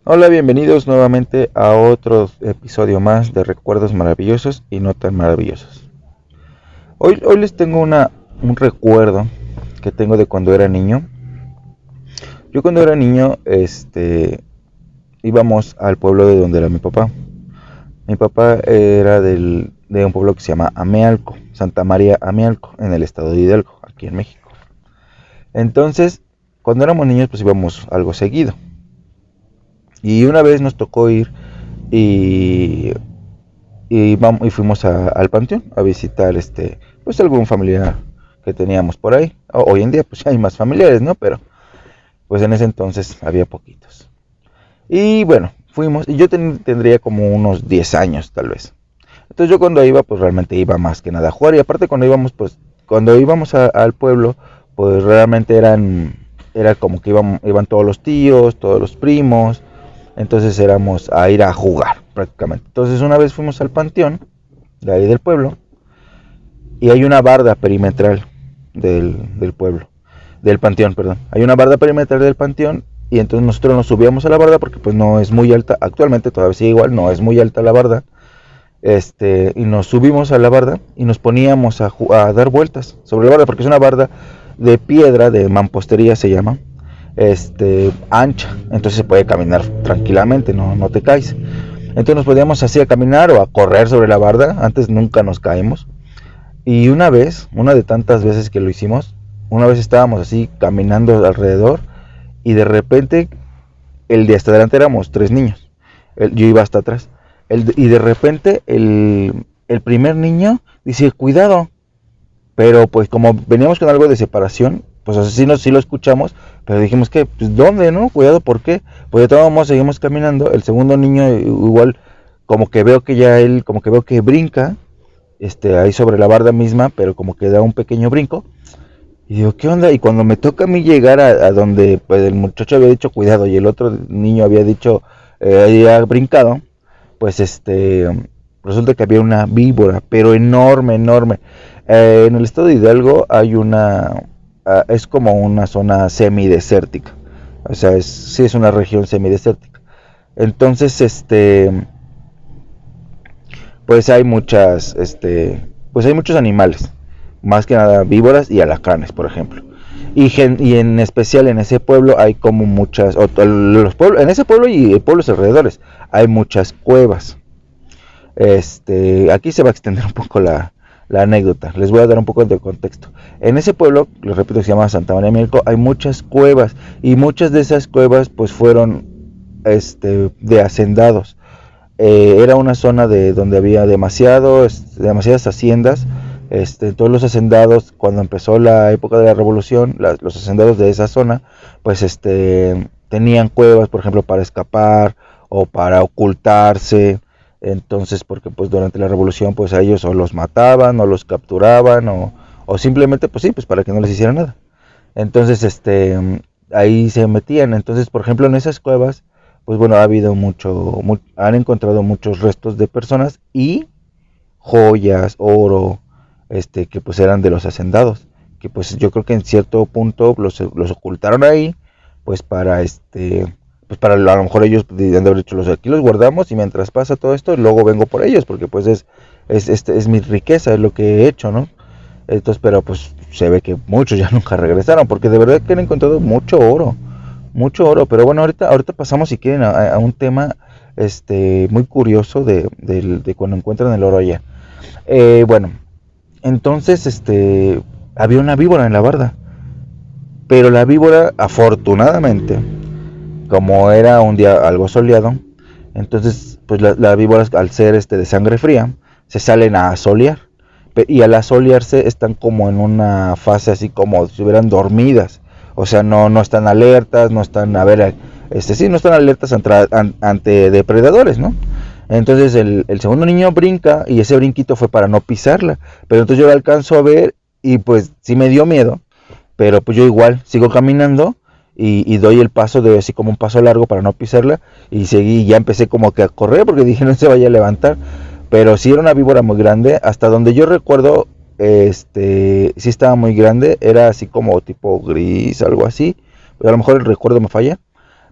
Hola, bienvenidos nuevamente a otro episodio más de Recuerdos Maravillosos y No Tan Maravillosos. Hoy les tengo un recuerdo que tengo de cuando era niño. Yo cuando era niño, íbamos al pueblo de donde era mi papá. Mi papá era de un pueblo que se llama Amealco, Santa María Amealco, en el estado de Hidalgo, aquí en México. Entonces, cuando éramos niños, pues íbamos algo seguido. Y una vez nos tocó ir y fuimos al panteón a visitar pues algún familiar que teníamos por ahí. Hoy en día pues hay más familiares, ¿no? Pero pues en ese entonces había poquitos. Y bueno, fuimos y yo tendría como unos 10 años tal vez. Entonces yo cuando iba pues realmente iba más que nada a jugar, y aparte cuando íbamos al pueblo pues realmente era como que iban todos los tíos, todos los primos. Entonces éramos a ir a jugar prácticamente. Entonces una vez fuimos al panteón de ahí del pueblo, y hay una barda perimetral del pueblo, del panteón, perdón. Hay una barda perimetral del panteón, y entonces nosotros nos subíamos a la barda porque pues no es muy alta. Actualmente todavía sigue igual, no es muy alta la barda. Y nos subimos a la barda y nos poníamos a dar vueltas sobre la barda, porque es una barda de piedra, de mampostería se llama, ancha, entonces se puede caminar tranquilamente, no te caes. Entonces nos podíamos así a caminar o a correr sobre la barda. Antes nunca nos caímos. Y una de tantas veces que lo hicimos, una vez estábamos así caminando alrededor, y de repente el de hasta adelante éramos 3 niños, yo iba hasta atrás, y de repente el primer niño dice cuidado, pero pues como veníamos con algo de separación, pues así sí lo escuchamos, pero dijimos que, pues ¿dónde, no? Cuidado, ¿por qué? Pues de todos modos seguimos caminando. El segundo niño igual, como que veo que brinca, ahí sobre la barda misma, pero como que da un pequeño brinco. Y digo, ¿qué onda? Y cuando me toca a mí llegar a donde pues el muchacho había dicho cuidado y el otro niño había dicho, había brincado, pues resulta que había una víbora, pero enorme, enorme. En el estado de Hidalgo hay es como una zona semidesértica, o sea, sí es una región semidesértica. Entonces, pues pues hay muchos animales, más que nada víboras y alacranes, por ejemplo. Y en especial en ese pueblo hay como muchas, en ese pueblo y pueblos alrededores, hay muchas cuevas. Aquí se va a extender un poco la anécdota. Les voy a dar un poco de contexto. En ese pueblo, les repito, que se llama Santa María Mielco, hay muchas cuevas, y muchas de esas cuevas pues fueron de hacendados. Era una zona donde había demasiadas haciendas. Todos los hacendados, cuando empezó la época de la revolución, los hacendados de esa zona pues tenían cuevas, por ejemplo, para escapar o para ocultarse. Entonces, porque pues durante la revolución pues a ellos o los mataban o los capturaban, o simplemente pues sí, pues para que no les hicieran nada. Entonces, ahí se metían. Entonces, por ejemplo, en esas cuevas pues bueno, han encontrado muchos restos de personas y joyas, oro, que pues eran de los hacendados, que pues yo creo que en cierto punto los ocultaron ahí, pues pues para a lo mejor ellos debían de haber dicho, aquí los guardamos y mientras pasa todo esto, luego vengo por ellos, porque pues es mi riqueza, es lo que he hecho, ¿no? Entonces, pero pues se ve que muchos ya nunca regresaron, porque de verdad que han encontrado mucho oro. Pero bueno, ahorita pasamos, si quieren, a un tema muy curioso de cuando encuentran el oro allá. Bueno, entonces había una víbora en la barda, pero la víbora, afortunadamente, como era un día algo soleado, entonces pues la víbora, al ser de sangre fría, se salen a asolear, y al asolearse están como en una fase así como si estuvieran dormidas. O sea, no están alertas, no están, no están alertas ante depredadores, ¿no? Entonces el segundo niño brinca, y ese brinquito fue para no pisarla, pero entonces yo la alcanzo a ver y pues sí me dio miedo, pero pues yo igual sigo caminando, y doy el paso, doy así como un paso largo para no pisarla, y seguí, ya empecé como que a correr porque dije no se vaya a levantar, pero sí era una víbora muy grande, hasta donde yo recuerdo, sí estaba muy grande, era así como tipo gris, algo así, a lo mejor el recuerdo me falla,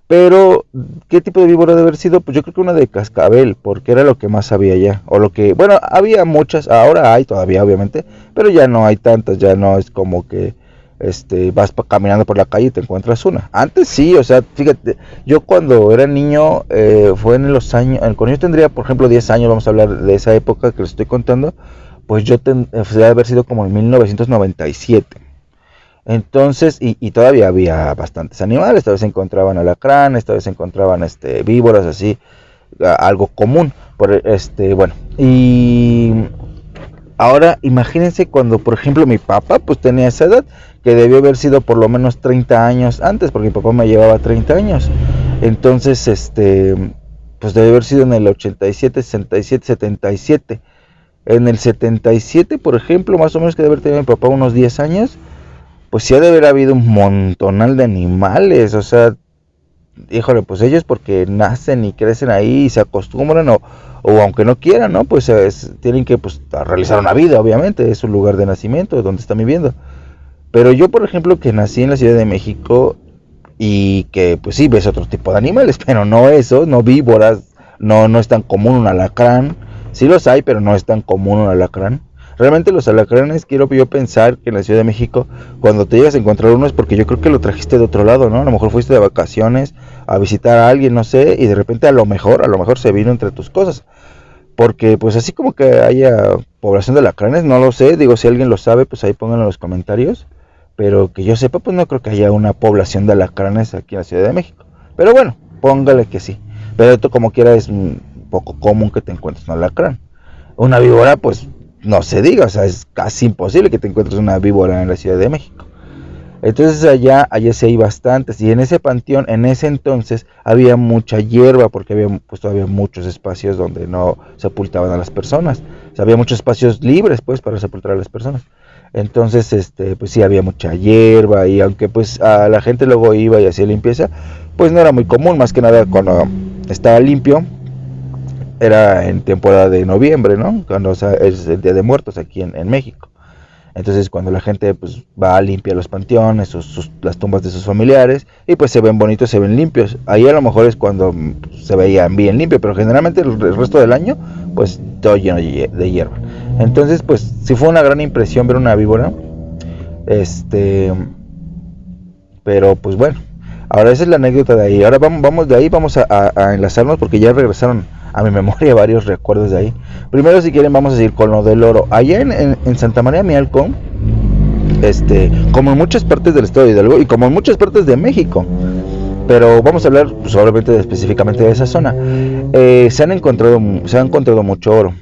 pero ¿qué tipo de víbora debe haber sido? Pues yo creo que una de cascabel, porque era lo que más había ya, o lo que, bueno, había muchas, ahora hay todavía obviamente, pero ya no hay tantas, ya no es como que vas caminando por la calle y te encuentras una. Antes sí, o sea, fíjate, yo cuando era niño, fue en los años, cuando yo tendría, por ejemplo, 10 años, vamos a hablar de esa época que les estoy contando, pues debe haber sido como en 1997. Entonces, y todavía había bastantes animales, esta vez se encontraban alacranes, esta vez se encontraban víboras así, algo común. Bueno, y ahora imagínense cuando, por ejemplo, mi papá pues tenía esa edad, que debió haber sido por lo menos 30 años antes, porque mi papá me llevaba 30 años. Entonces, pues debió haber sido en el 87, 67, 77. En el 77, por ejemplo, más o menos que debe haber tenido mi papá unos 10 años, pues sí ha de haber habido un montonal de animales, o sea, híjole, pues ellos porque nacen y crecen ahí y se acostumbran o aunque no quieran, ¿no? Pues tienen que pues realizar una vida, obviamente, es su lugar de nacimiento, donde están viviendo. Pero yo, por ejemplo, que nací en la Ciudad de México y que pues sí ves otro tipo de animales, pero no eso, no víboras, no es tan común un alacrán, sí los hay, pero no es tan común un alacrán. Realmente los alacranes, quiero yo pensar que en la Ciudad de México, cuando te llegas a encontrar uno es porque yo creo que lo trajiste de otro lado, ¿no? A lo mejor fuiste de vacaciones a visitar a alguien, no sé, y de repente a lo mejor se vino entre tus cosas. Porque pues así como que haya población de alacranes, no lo sé, digo, si alguien lo sabe, pues ahí pónganlo en los comentarios. Pero que yo sepa, pues no creo que haya una población de alacranes aquí en la Ciudad de México. Pero bueno, póngale que sí. Pero esto como quiera es un poco común que te encuentres un alacrán. Una víbora, pues no se diga, o sea, es casi imposible que te encuentres una víbora en la Ciudad de México. Entonces allá sí hay bastantes, y en ese panteón, en ese entonces, había mucha hierba, porque había pues todavía muchos espacios donde no sepultaban a las personas. O sea, había muchos espacios libres, pues, para sepultar a las personas. Entonces, pues sí, había mucha hierba, y aunque pues a la gente luego iba y hacía limpieza, pues no era muy común, más que nada cuando estaba limpio, era en temporada de noviembre, ¿no? Cuando, o sea, es el Día de Muertos aquí en México. Entonces cuando la gente pues va a limpiar los panteones, las tumbas de sus familiares, y pues se ven bonitos, se ven limpios. Ahí a lo mejor es cuando se veían bien limpios, pero generalmente el resto del año pues todo lleno de hierba. Entonces pues sí fue una gran impresión ver una víbora. Pero pues bueno, ahora esa es la anécdota de ahí. Ahora vamos de ahí, vamos a enlazarnos porque ya regresaron a mi memoria varios recuerdos de ahí. Primero, si quieren, vamos a seguir con lo del oro. Allá en Santa María Mialco, como en muchas partes del estado de Hidalgo y como en muchas partes de México, pero vamos a hablar pues, obviamente específicamente de esa zona, se ha encontrado mucho oro.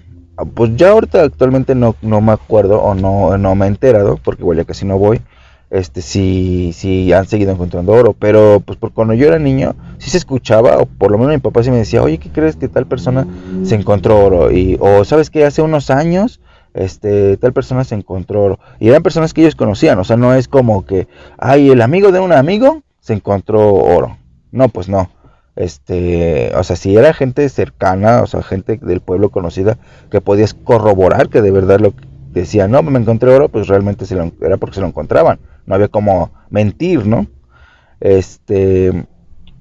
Pues ya ahorita actualmente no me acuerdo o no me he enterado, porque igual ya casi no voy, sí han seguido encontrando oro, pero pues por cuando yo era niño sí se escuchaba, o por lo menos mi papá sí me decía, oye, ¿qué crees que tal persona se encontró oro? O sabes que hace unos años tal persona se encontró oro, y eran personas que ellos conocían, o sea, no es como que, ay, el amigo de un amigo se encontró oro, no, pues no. O sea, si era gente cercana, o sea, gente del pueblo conocida, que podías corroborar que de verdad lo que decía, no, me encontré oro, pues realmente era porque se lo encontraban, no había como mentir, ¿no?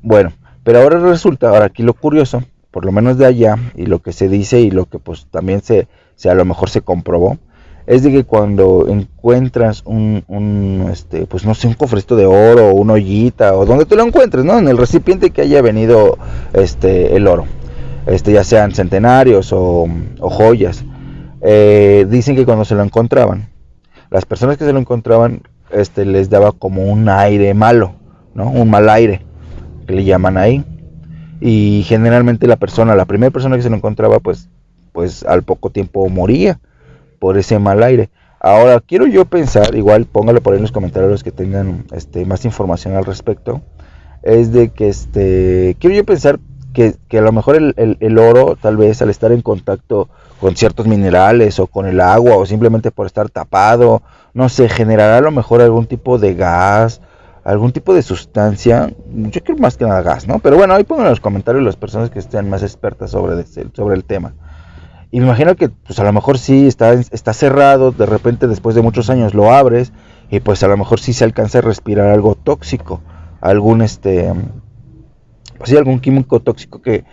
Bueno, pero ahora aquí lo curioso, por lo menos de allá, y lo que se dice y lo que pues también a lo mejor se comprobó, es de que cuando encuentras pues no sé, un cofrecito de oro, o una ollita, o donde te lo encuentres, ¿no? En el recipiente que haya venido el oro, ya sean centenarios o joyas, dicen que cuando se lo encontraban, las personas que se lo encontraban, les daba como un aire malo, ¿no? Un mal aire, que le llaman ahí. Y generalmente la primera persona que se lo encontraba, pues al poco tiempo moría por ese mal aire. Ahora, quiero yo pensar, igual póngale por ahí en los comentarios los que tengan más información al respecto, es de que quiero yo pensar que a lo mejor el oro, tal vez al estar en contacto con ciertos minerales o con el agua, o simplemente por estar tapado, no sé, generará a lo mejor algún tipo de gas, algún tipo de sustancia, yo creo más que nada gas, ¿no? Pero bueno, ahí pongan en los comentarios las personas que estén más expertas sobre el tema. Y me imagino que pues a lo mejor sí está cerrado, de repente después de muchos años lo abres y pues a lo mejor sí se alcanza a respirar algo tóxico, algún pues sí, algún químico tóxico que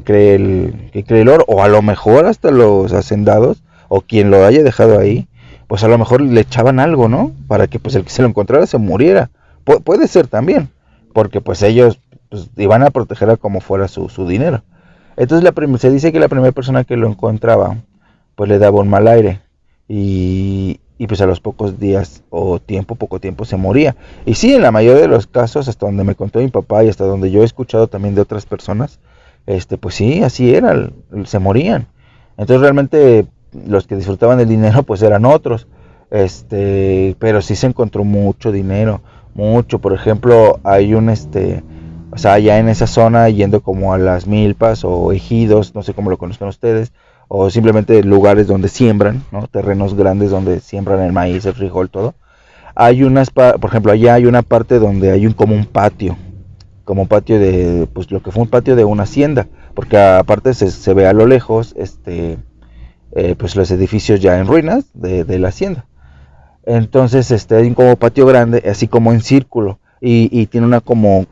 cree el oro, o a lo mejor hasta los hacendados o quien lo haya dejado ahí, pues a lo mejor le echaban algo, ¿no? Para que pues el que se lo encontrara se muriera. Puede ser también, porque pues ellos pues, iban a proteger a como fuera su dinero. Entonces se dice que la primera persona que lo encontraba, pues le daba un mal aire y pues a los pocos días o poco tiempo se moría. Y sí, en la mayoría de los casos, hasta donde me contó mi papá y hasta donde yo he escuchado también de otras personas, pues sí, así era, se morían. Entonces realmente los que disfrutaban del dinero pues eran otros, pero sí se encontró mucho dinero, mucho. Por ejemplo, hay o sea, allá en esa zona, yendo como a las milpas o ejidos, no sé cómo lo conozcan ustedes, o simplemente lugares donde siembran, ¿no? Terrenos grandes donde siembran el maíz, el frijol, todo. Hay por ejemplo, allá hay una parte donde hay como un patio, pues lo que fue un patio de una hacienda, porque aparte se ve a lo lejos, pues los edificios ya en ruinas de la hacienda. Entonces, hay un como patio grande, así como en círculo, y tiene una como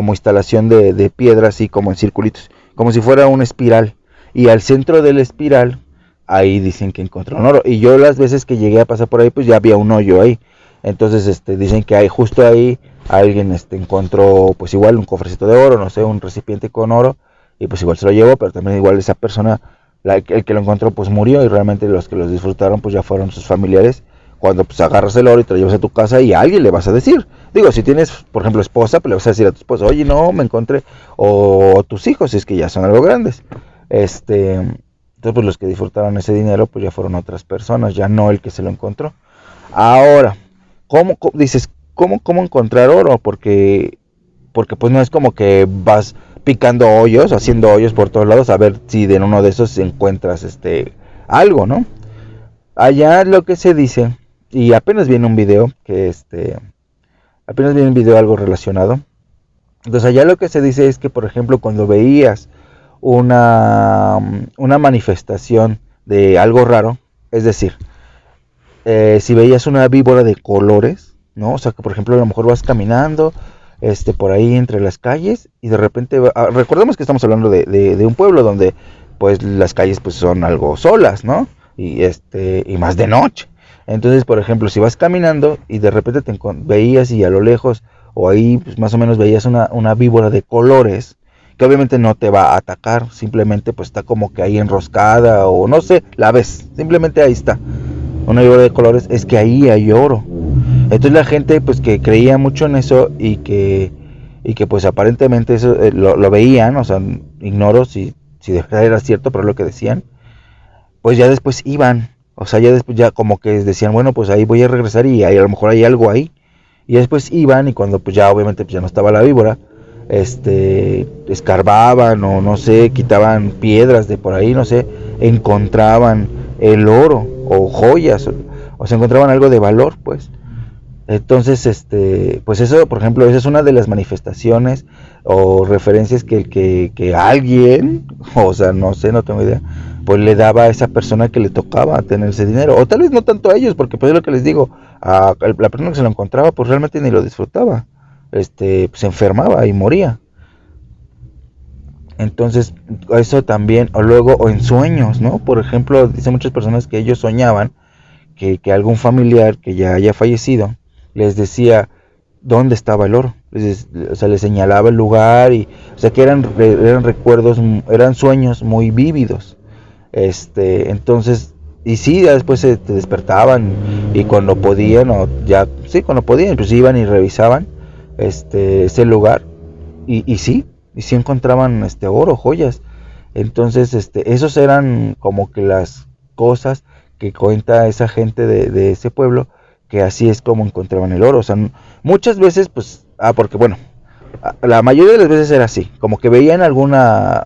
instalación de piedra, así como en circulitos, como si fuera una espiral. Y al centro de la espiral, ahí dicen que encontró un oro. Y yo las veces que llegué a pasar por ahí, pues ya había un hoyo ahí. Entonces, dicen que justo ahí alguien encontró, pues igual un cofrecito de oro, no sé, un recipiente con oro, y pues igual se lo llevó, pero también igual esa persona, el que lo encontró, pues murió, y realmente los que los disfrutaron, pues ya fueron sus familiares. Cuando pues agarras el oro y te lo llevas a tu casa y a alguien le vas a decir. Digo, si tienes, por ejemplo, esposa, pues le vas a decir a tu esposa, oye, no, me encontré. O tus hijos, si es que ya son algo grandes. Entonces, pues los que disfrutaron ese dinero, pues ya fueron otras personas, ya no el que se lo encontró. Ahora, dices, cómo encontrar oro? Porque pues no es como que vas picando hoyos, haciendo hoyos por todos lados, a ver si de uno de esos encuentras algo, ¿no? Allá lo que se dice, y apenas viene un video apenas viene un video algo relacionado. Entonces allá lo que se dice es que, por ejemplo, cuando veías una manifestación de algo raro, es decir, si veías una víbora de colores, ¿no? O sea, que por ejemplo a lo mejor vas caminando por ahí entre las calles y de repente, recordemos que estamos hablando de un pueblo donde pues las calles pues son algo solas, ¿no? Y más de noche. Entonces, por ejemplo, si vas caminando y de repente veías y a lo lejos o ahí pues, más o menos veías una víbora de colores, que obviamente no te va a atacar, simplemente pues está como que ahí enroscada o no sé, la ves, simplemente ahí está, una víbora de colores, es que ahí hay oro. Entonces la gente pues que creía mucho en eso y que pues aparentemente eso lo veían, o sea, ignoro si de verdad era cierto, pero lo que decían, pues ya después iban, o sea, ya después ya como que decían, bueno, pues ahí voy a regresar y ahí, a lo mejor hay algo ahí. Y después iban y cuando pues ya obviamente pues ya no estaba la víbora, escarbaban o no sé, quitaban piedras de por ahí, no sé, encontraban el oro o joyas o se encontraban algo de valor, pues. Entonces, pues eso, por ejemplo, esa es una de las manifestaciones o referencias que alguien, o sea, no sé, no tengo idea, pues le daba a esa persona que le tocaba tener ese dinero, o tal vez no tanto a ellos, porque pues es lo que les digo, a la persona que se lo encontraba, pues realmente ni lo disfrutaba, pues se enfermaba y moría. Entonces, eso también, o luego, o en sueños, ¿no? Por ejemplo, dicen muchas personas que ellos soñaban que algún familiar que ya haya fallecido les decía dónde estaba el oro, o sea, les señalaba el lugar y, o sea, que eran recuerdos, eran sueños muy vívidos, entonces, y sí, ya después te despertaban y cuando podían, o ya, sí, cuando podían, pues iban y revisaban, ese lugar y sí encontraban, oro, joyas, entonces, esos eran como que las cosas que cuenta esa gente de ese pueblo, que así es como encontraban el oro. O sea, muchas veces, pues, porque bueno, la mayoría de las veces era así, como que veían una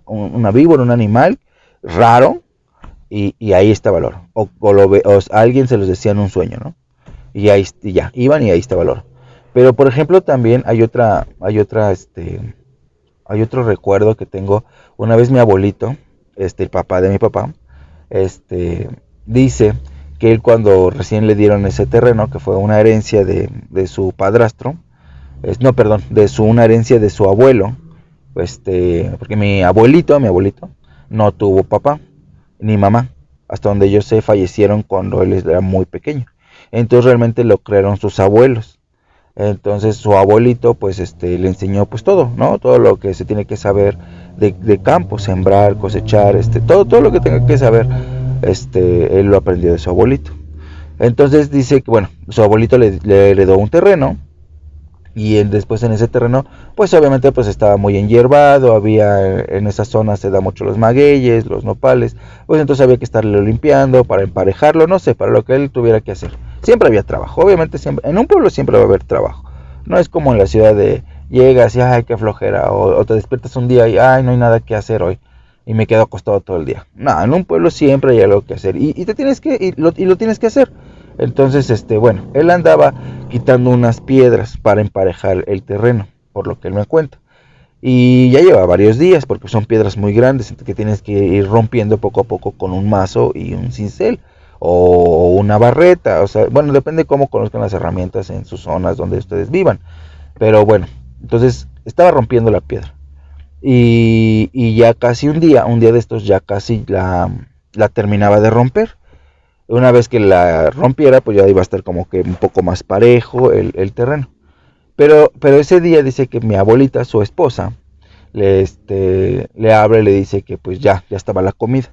víbora, un animal raro, y ahí estaba el oro. O alguien se los decía en un sueño, ¿no? Y ya, iban y ahí estaba el oro. Pero por ejemplo también hay otro recuerdo que tengo. Una vez mi abuelito, el papá de mi papá, este, dice que él cuando recién le dieron ese terreno, que fue una herencia de su padrastro, no, perdón, una herencia de su abuelo, porque mi abuelito, no tuvo papá ni mamá, hasta donde yo sé fallecieron cuando él era muy pequeño. Entonces realmente lo crearon sus abuelos. Entonces su abuelito pues le enseñó pues todo, ¿no? Todo lo que se tiene que saber de campo, sembrar, cosechar, todo lo que tenga que saber, él lo aprendió de su abuelito. Entonces dice que bueno, su abuelito le heredó un terreno y después en ese terreno pues obviamente pues estaba muy enhierbado, había en esa zona se da mucho los magueyes, los nopales, pues entonces había que estarlo limpiando para emparejarlo, no sé, para lo que él tuviera que hacer. Siempre había trabajo, obviamente siempre, en un pueblo siempre va a haber trabajo, no es como en la ciudad de llegas y ay qué flojera, o te despiertas un día y ay no hay nada que hacer hoy y me quedo acostado todo el día. No, en un pueblo siempre hay algo que hacer y te tienes que y lo tienes que hacer. Entonces, bueno, él andaba quitando unas piedras para emparejar el terreno, por lo que él me cuenta. Y ya lleva varios días, porque son piedras muy grandes que tienes que ir rompiendo poco a poco con un mazo y un cincel o una barreta. O sea, bueno, depende de cómo conozcan las herramientas en sus zonas donde ustedes vivan. Pero bueno, entonces estaba rompiendo la piedra. Y ya casi un día de estos ya casi la terminaba de romper. Una vez que la rompiera, pues ya iba a estar como que un poco más parejo el terreno. Pero ese día dice que mi abuelita, su esposa, le habla y le dice que pues ya estaba la comida.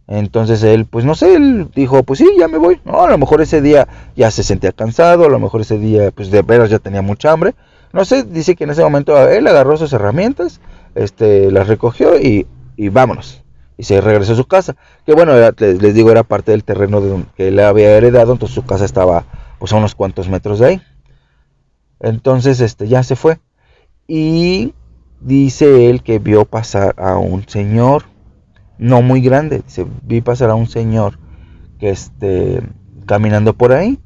Entonces él, pues no sé, él dijo, pues sí, ya me voy. No, a lo mejor ese día ya se sentía cansado, a lo mejor ese día, pues de veras ya tenía mucha hambre. No sé, dice que en ese momento él agarró sus herramientas, las recogió y vámonos. Y se regresó a su casa. Que bueno, les digo, era parte del terreno que él había heredado, entonces su casa estaba pues a unos cuantos metros de ahí. Entonces, ya se fue. Y dice él que vio pasar a un señor, no muy grande, dice, vi pasar a un señor que caminando por ahí,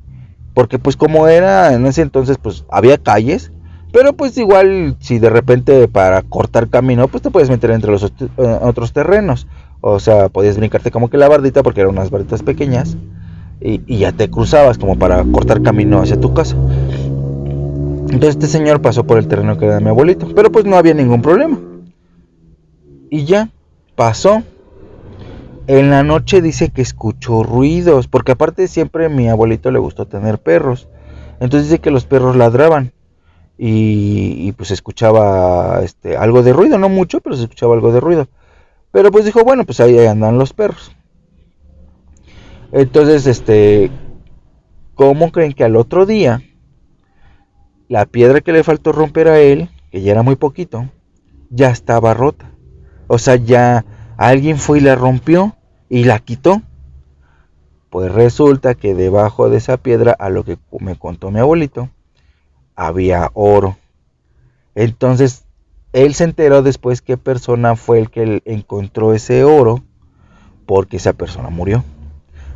porque pues como era en ese entonces pues había calles, pero pues igual si de repente para cortar camino pues te puedes meter entre los otros terrenos, o sea, podías brincarte como que la bardita porque eran unas barditas pequeñas y ya te cruzabas como para cortar camino hacia tu casa. Entonces este señor pasó por el terreno que era de mi abuelito, pero pues no había ningún problema. Y ya, pasó. En la noche dice que escuchó ruidos, porque aparte siempre a mi abuelito le gustó tener perros. Entonces dice que los perros ladraban y pues escuchaba algo de ruido, no mucho, pero se escuchaba algo de ruido. Pero pues dijo, bueno, pues ahí andan los perros. Entonces, ¿cómo creen que al otro día la piedra que le faltó romper a él, que ya era muy poquito, ya estaba rota? O sea, ya alguien fue y la rompió y la quitó. Pues resulta que debajo de esa piedra, a lo que me contó mi abuelito, había oro. Entonces, él se enteró después qué persona fue el que encontró ese oro, porque esa persona murió.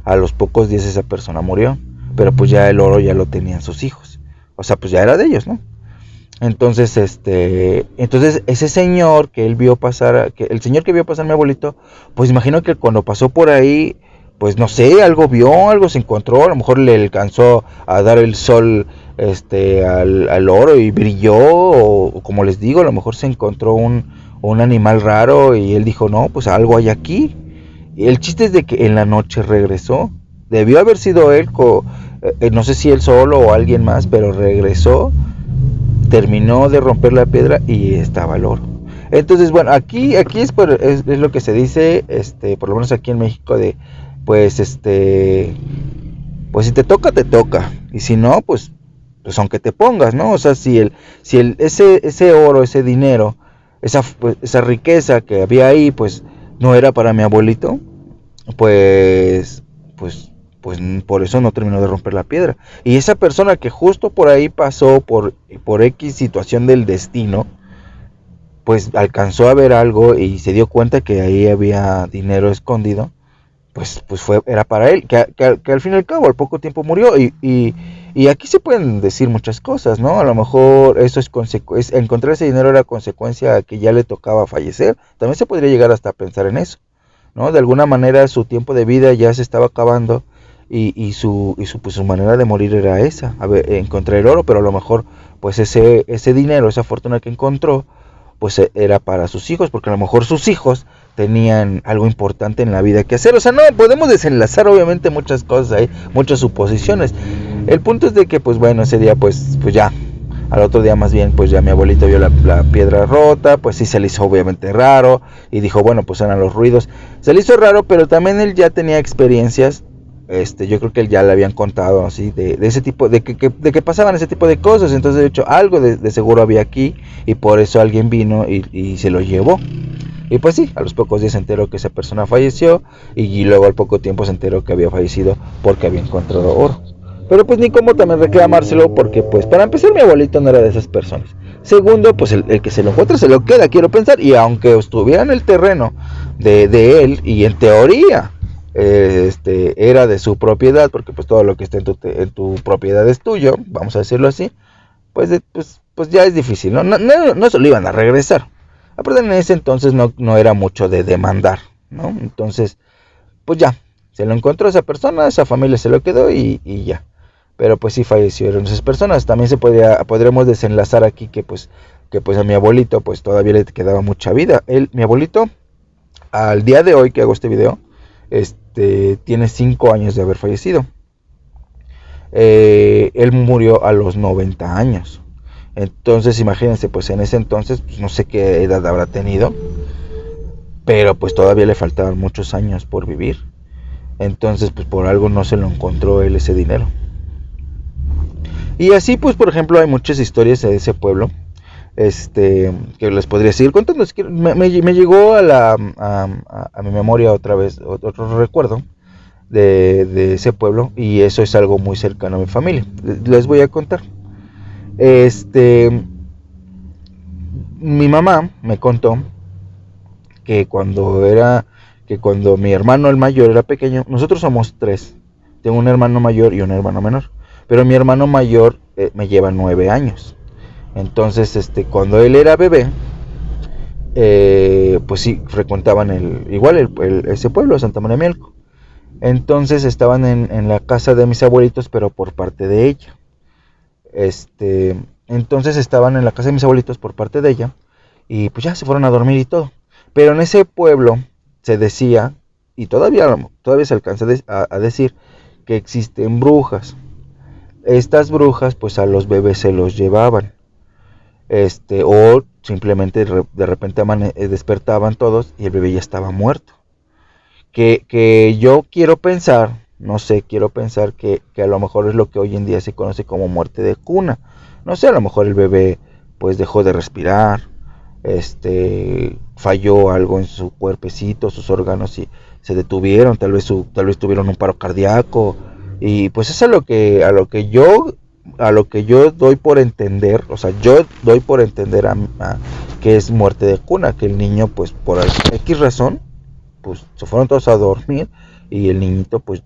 A los pocos días esa persona murió, pero pues ya el oro ya lo tenían sus hijos. O sea, pues ya era de ellos, ¿no? Entonces, entonces ese señor que él vio pasar, el señor que vio pasar a mi abuelito, pues imagino que cuando pasó por ahí, pues no sé, algo vio, algo se encontró, a lo mejor le alcanzó a dar el sol, al oro y brilló, o como les digo, a lo mejor se encontró un animal raro y él dijo, no, pues algo hay aquí. Y el chiste es de que en la noche regresó, debió haber sido él, no sé si él solo o alguien más, pero regresó, terminó de romper la piedra y estaba el oro. Entonces, bueno, aquí es lo que se dice, por lo menos aquí en México, de pues pues si te toca, te toca. Y si no, pues aunque te pongas, ¿no? O sea, ese oro, ese dinero, esa riqueza que había ahí, pues no era para mi abuelito, pues, pues, pues por eso no terminó de romper la piedra. Y esa persona que justo por ahí pasó por X situación del destino, pues alcanzó a ver algo y se dio cuenta que ahí había dinero escondido, pues era para él, que al fin y al cabo al poco tiempo murió Y aquí se pueden decir muchas cosas, ¿no? A lo mejor eso encontrar ese dinero era consecuencia a que ya le tocaba fallecer. También se podría llegar hasta a pensar en eso, ¿no? De alguna manera su tiempo de vida ya se estaba acabando y su manera de morir era esa, a ver, encontrar el oro, pero a lo mejor pues ese dinero, esa fortuna que encontró, pues era para sus hijos, porque a lo mejor sus hijos tenían algo importante en la vida que hacer. O sea, no podemos desenlazar obviamente muchas cosas ahí, muchas suposiciones. El punto es de que pues bueno, ese día pues ya, al otro día más bien pues ya mi abuelito vio la piedra rota, pues sí se le hizo obviamente raro y dijo bueno pues eran los ruidos. Se le hizo raro, pero también él ya tenía experiencias. Yo creo que él ya le habían contado así de ese tipo, de que pasaban ese tipo de cosas. Entonces de hecho algo de seguro había aquí y por eso alguien vino y se lo llevó. Y pues sí, a los pocos días se enteró que esa persona falleció y luego al poco tiempo se enteró que había fallecido porque había encontrado oro. Pero pues ni cómo también reclamárselo porque pues para empezar mi abuelito no era de esas personas. Segundo, pues el que se lo encuentra se lo queda, quiero pensar. Y aunque estuviera en el terreno de él y en teoría era de su propiedad, porque pues todo lo que está en tu propiedad es tuyo, vamos a decirlo así, pues ya es difícil, no se lo iban a regresar. Aparte en ese entonces no era mucho de demandar, ¿no? Entonces, pues ya, se lo encontró esa persona, esa familia se lo quedó y ya. Pero pues sí fallecieron esas personas. También podríamos desenlazar aquí que a mi abuelito pues todavía le quedaba mucha vida. Mi abuelito, al día de hoy que hago este video, tiene 5 años de haber fallecido. Él murió a los 90 años. Entonces imagínense, pues en ese entonces pues, no sé qué edad habrá tenido, pero pues todavía le faltaban muchos años por vivir. Entonces pues por algo no se lo encontró él ese dinero. Y así pues por ejemplo hay muchas historias de ese pueblo, que les podría seguir contando. Me llegó a mi memoria otra vez otro recuerdo de ese pueblo y eso es algo muy cercano a mi familia. Les voy a contar. Mi mamá me contó que cuando mi hermano el mayor era pequeño, nosotros somos 3. Tengo un hermano mayor y un hermano menor, pero mi hermano mayor me lleva 9 años. Entonces, cuando él era bebé, pues sí, frecuentaban ese pueblo, Santa María Mielco. Entonces estaban en la casa de mis abuelitos, pero por parte de ella. Entonces estaban en la casa de mis abuelitos por parte de ella y pues ya se fueron a dormir y todo. Pero en ese pueblo se decía, y todavía se alcanza a decir, que existen brujas. Estas brujas pues a los bebés se los llevaban. O simplemente de repente despertaban todos y el bebé ya estaba muerto. Que yo quiero pensar, no sé, que a lo mejor es lo que hoy en día se conoce como muerte de cuna. No sé, a lo mejor el bebé pues dejó de respirar, falló algo en su cuerpecito, sus órganos y se detuvieron, tal vez tuvieron un paro cardíaco y pues es a lo que yo doy por entender, o sea, yo doy por entender que es muerte de cuna, que el niño pues por X razón pues se fueron todos a dormir y el niñito pues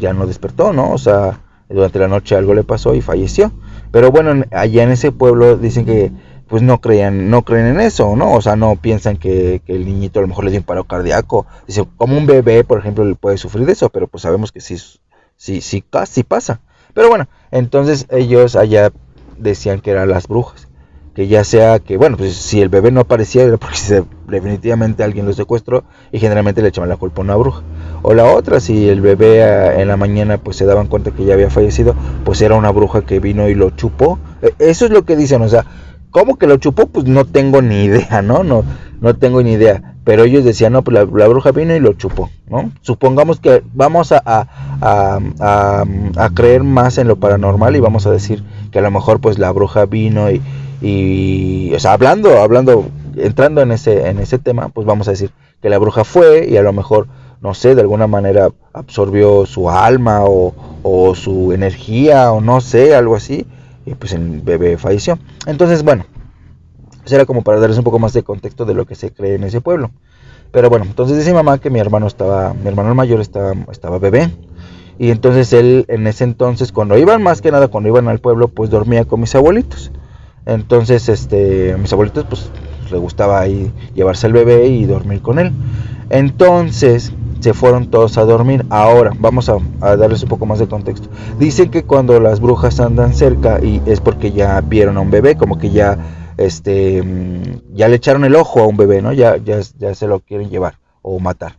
ya no despertó, ¿no? O sea, durante la noche algo le pasó y falleció. Pero bueno, allá en ese pueblo dicen que pues no creen en eso, ¿no? O sea, no piensan que el niñito a lo mejor le dio un paro cardíaco. Dice, como un bebé, por ejemplo, le puede sufrir de eso, pero pues sabemos que sí pasa. Pero bueno, entonces ellos allá decían que eran las brujas. Que ya sea que, bueno, pues si el bebé no aparecía era porque definitivamente alguien lo secuestró y generalmente le echaban la culpa a una bruja. O la otra, si el bebé en la mañana pues se daban cuenta que ya había fallecido, pues era una bruja que vino y lo chupó. Eso es lo que dicen, o sea, ¿cómo que lo chupó? Pues no tengo ni idea, no tengo ni idea. Pero ellos decían, no, pues la bruja vino y lo chupó, ¿no? Supongamos que vamos a creer más en lo paranormal y vamos a decir que a lo mejor pues la bruja vino y o sea, entrando en ese tema, pues vamos a decir que la bruja fue y a lo mejor, no sé, de alguna manera absorbió su alma o su energía o no sé, algo así, y pues el bebé falleció. Entonces, bueno, pues era como para darles un poco más de contexto de lo que se cree en ese pueblo. Pero bueno, entonces dice mi mamá que mi hermano el mayor estaba bebé Y entonces él, en ese entonces, cuando iban, más que nada cuando iban al pueblo, pues dormía con mis abuelitos. Entonces, mis abuelitos, pues le gustaba ahí llevarse al bebé y dormir con él. Entonces se fueron todos a dormir. Ahora vamos a darles un poco más de contexto. Dicen que cuando las brujas andan cerca y es porque ya vieron a un bebé, como que ya ya le echaron el ojo a un bebé, ¿no? Ya se lo quieren llevar o matar.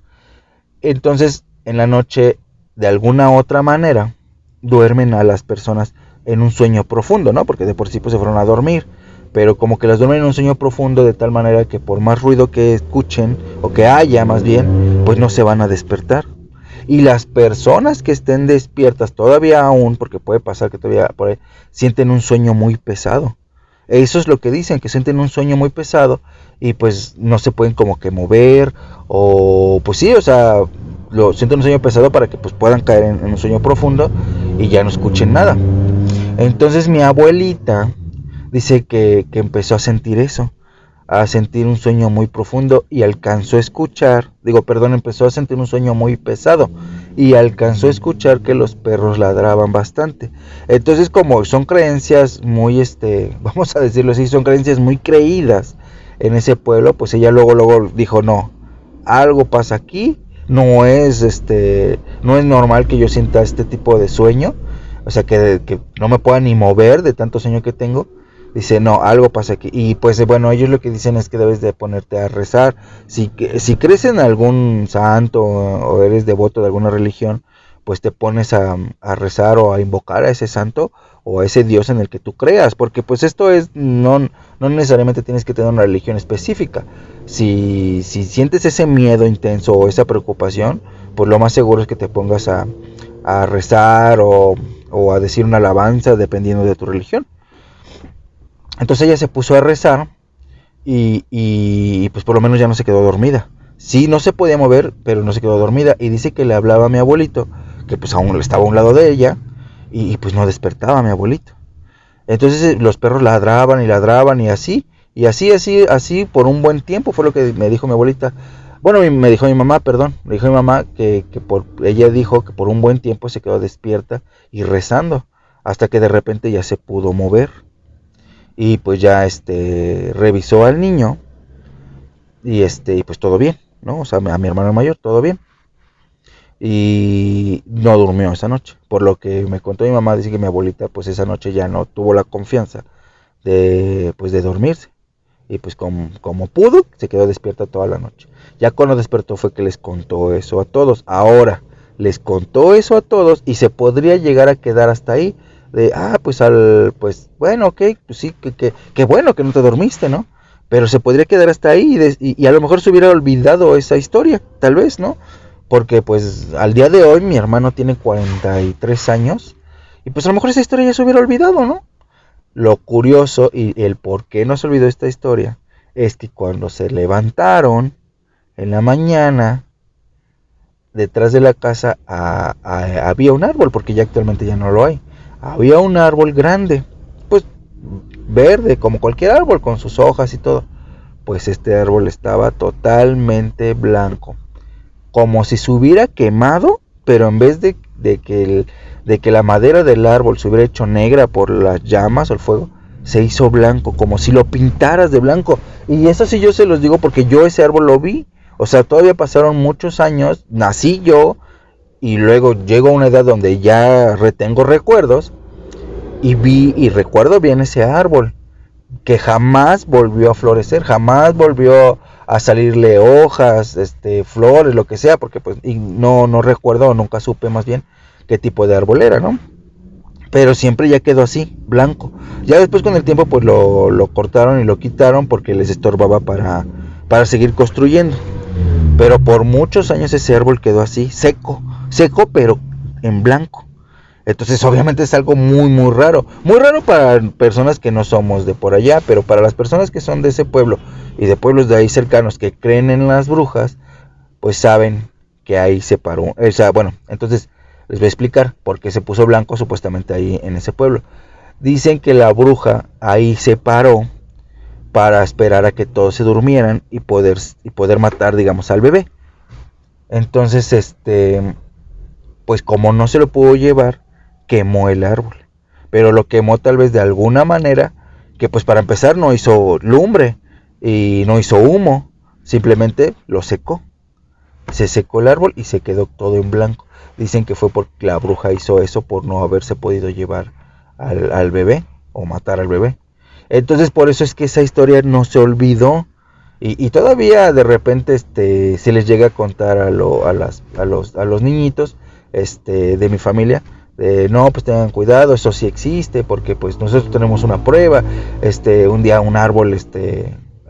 Entonces, en la noche, de alguna otra manera, duermen a las personas en un sueño profundo, ¿no? Porque de por sí pues se fueron a dormir, pero como que las duermen en un sueño profundo de tal manera que por más ruido que escuchen, o que haya más bien, pues no se van a despertar. Y las personas que estén despiertas todavía aún, porque puede pasar que todavía por ahí, sienten un sueño muy pesado. Eso es lo que dicen, que sienten un sueño muy pesado y pues no se pueden como que mover o pues sí, o sea, lo sienten un sueño pesado para que pues puedan caer en un sueño profundo y ya no escuchen nada. Entonces mi abuelita dice que empezó a sentir eso, a sentir un sueño muy profundo y alcanzó a escuchar, empezó a sentir un sueño muy pesado y alcanzó a escuchar que los perros ladraban bastante. Entonces, como son creencias muy, vamos a decirlo así, son creencias muy creídas en ese pueblo, pues ella luego dijo, no, algo pasa aquí, no es normal que yo sienta este tipo de sueño, o sea, que no me pueda ni mover de tanto sueño que tengo. Dice, no, algo pasa aquí. Y pues bueno, ellos lo que dicen es que debes de ponerte a rezar. Si crees en algún santo o eres devoto de alguna religión, pues te pones a rezar o a invocar a ese santo o a ese Dios en el que tú creas. Porque pues esto es, no necesariamente tienes que tener una religión específica. Si sientes ese miedo intenso o esa preocupación, pues lo más seguro es que te pongas a rezar o a decir una alabanza dependiendo de tu religión. Entonces ella se puso a rezar y pues por lo menos ya no se quedó dormida. Sí, no se podía mover, pero no se quedó dormida. Y dice que le hablaba a mi abuelito, que pues aún estaba a un lado de ella, y pues no despertaba a mi abuelito. Entonces los perros ladraban y así por un buen tiempo fue lo que me dijo mi abuelita. Bueno, me dijo mi mamá, perdón, me dijo mi mamá ella dijo que por un buen tiempo se quedó despierta y rezando, hasta que de repente ya se pudo mover. Y pues ya revisó al niño y pues todo bien, ¿no? O sea, a mi hermano mayor todo bien. Y no durmió esa noche. Por lo que me contó mi mamá, dice que mi abuelita pues esa noche ya no tuvo la confianza de dormirse. Y pues como pudo, se quedó despierta toda la noche. Ya cuando despertó fue que les contó eso a todos. Ahora, les contó eso a todos y se podría llegar a quedar hasta ahí. Pues bueno, ok, pues sí, que bueno que no te dormiste, ¿no? Pero se podría quedar hasta ahí y a lo mejor se hubiera olvidado esa historia, tal vez, ¿no? Porque pues al día de hoy mi hermano tiene 43 años y pues a lo mejor esa historia ya se hubiera olvidado, ¿no? Lo curioso y el por qué no se olvidó esta historia es que cuando se levantaron en la mañana, detrás de la casa había un árbol, porque ya actualmente ya no lo hay. Había un árbol grande, pues verde, como cualquier árbol, con sus hojas y todo. Pues este árbol estaba totalmente blanco, como si se hubiera quemado, pero en vez de que la madera del árbol se hubiera hecho negra por las llamas o el fuego, se hizo blanco, como si lo pintaras de blanco. Y eso sí yo se los digo porque yo ese árbol lo vi. O sea, todavía pasaron muchos años, nací yo y luego llego a una edad donde ya retengo recuerdos y vi y recuerdo bien ese árbol que jamás volvió a florecer, jamás volvió a salirle hojas, flores, lo que sea, porque pues y no recuerdo, nunca supe más bien qué tipo de árbol era, ¿no? Pero siempre ya quedó así, blanco. Ya después con el tiempo pues lo cortaron y lo quitaron porque les estorbaba para seguir construyendo. Pero por muchos años ese árbol quedó así, seco pero en blanco. Entonces obviamente es algo muy raro para personas que no somos de por allá, pero para las personas que son de ese pueblo y de pueblos de ahí cercanos que creen en las brujas, pues saben que ahí se paró. O sea, bueno, entonces les voy a explicar por qué se puso blanco supuestamente ahí en ese pueblo. Dicen que la bruja ahí se paró para esperar a que todos se durmieran y poder matar, digamos, al bebé. Entonces, pues como no se lo pudo llevar, quemó el árbol. Pero lo quemó tal vez de alguna manera que pues para empezar no hizo lumbre y no hizo humo, simplemente lo secó. Se secó el árbol y se quedó todo en blanco. Dicen que fue porque la bruja hizo eso por no haberse podido llevar al bebé o matar al bebé. Entonces por eso es que esa historia no se olvidó. Y todavía de repente se les llega a contar a los niñitos de mi familia. No, pues tengan cuidado, eso sí existe, porque pues nosotros tenemos una prueba. Un día un árbol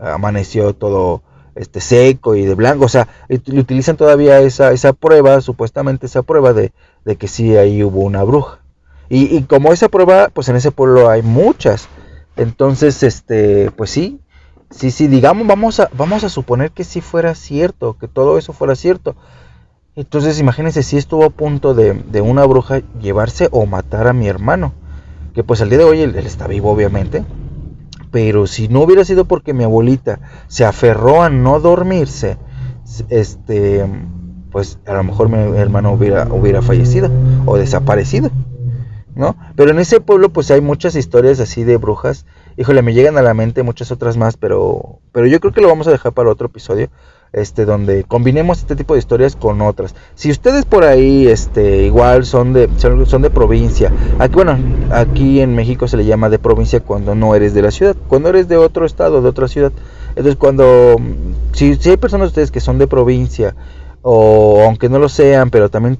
amaneció todo seco y de blanco. O sea, utilizan todavía esa prueba, supuestamente esa prueba de que sí ahí hubo una bruja. Y como esa prueba, pues en ese pueblo hay muchas. Entonces, pues sí, digamos, vamos a suponer que sí fuera cierto, que todo eso fuera cierto. Entonces, imagínense si estuvo a punto de una bruja llevarse o matar a mi hermano. Que pues al día de hoy él está vivo, obviamente. Pero si no hubiera sido porque mi abuelita se aferró a no dormirse, pues a lo mejor mi hermano hubiera fallecido o desaparecido, ¿no? Pero en ese pueblo pues hay muchas historias así de brujas. Híjole, me llegan a la mente muchas otras más, pero yo creo que lo vamos a dejar para otro episodio, donde combinemos este tipo de historias con otras. Si ustedes por ahí, igual son de provincia, aquí, bueno, aquí en México se le llama de provincia cuando no eres de la ciudad, cuando eres de otro estado, de otra ciudad. Entonces si hay personas de ustedes que son de provincia, o aunque no lo sean, pero también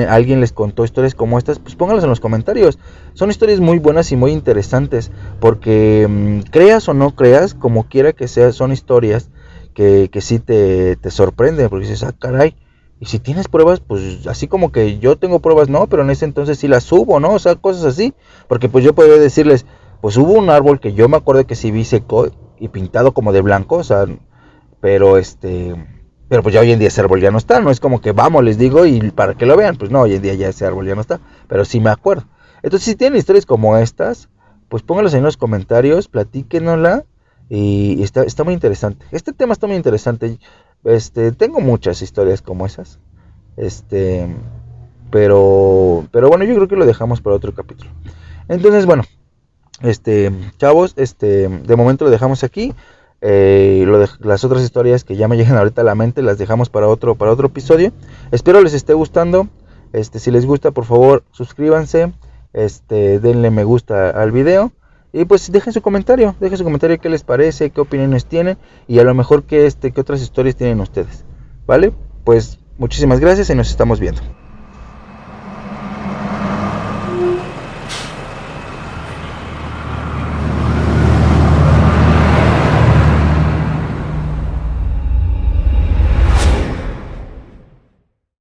alguien les contó historias como estas, pues pónganlas en los comentarios. Son historias muy buenas y muy interesantes, porque creas o no creas, como quiera que sea, son historias que sí te sorprenden, porque dices, caray, y si tienes pruebas, pues así como que yo tengo pruebas, no, pero en ese entonces sí las subo, ¿no? O sea, cosas así, porque pues yo podría decirles, pues hubo un árbol que yo me acuerdo que sí vi seco y pintado como de blanco, o sea, pero pero pues ya hoy en día ese árbol ya no está, no es como que vamos, les digo, y para que lo vean, pues no, hoy en día ya ese árbol ya no está, pero sí me acuerdo. Entonces si tienen historias como estas, pues pónganlas en los comentarios, platíquenosla, y está muy interesante. Este tema está muy interesante. Tengo muchas historias como esas, pero bueno, yo creo que lo dejamos para otro capítulo. Entonces, bueno, chavos, de momento lo dejamos aquí. Las otras historias que ya me llegan ahorita a la mente las dejamos para otro episodio. Espero les esté gustando. Si les gusta, por favor, suscríbanse, denle me gusta al video y pues dejen su comentario qué les parece, qué opiniones tienen y a lo mejor qué otras historias tienen ustedes, ¿vale? Pues muchísimas gracias y nos estamos viendo.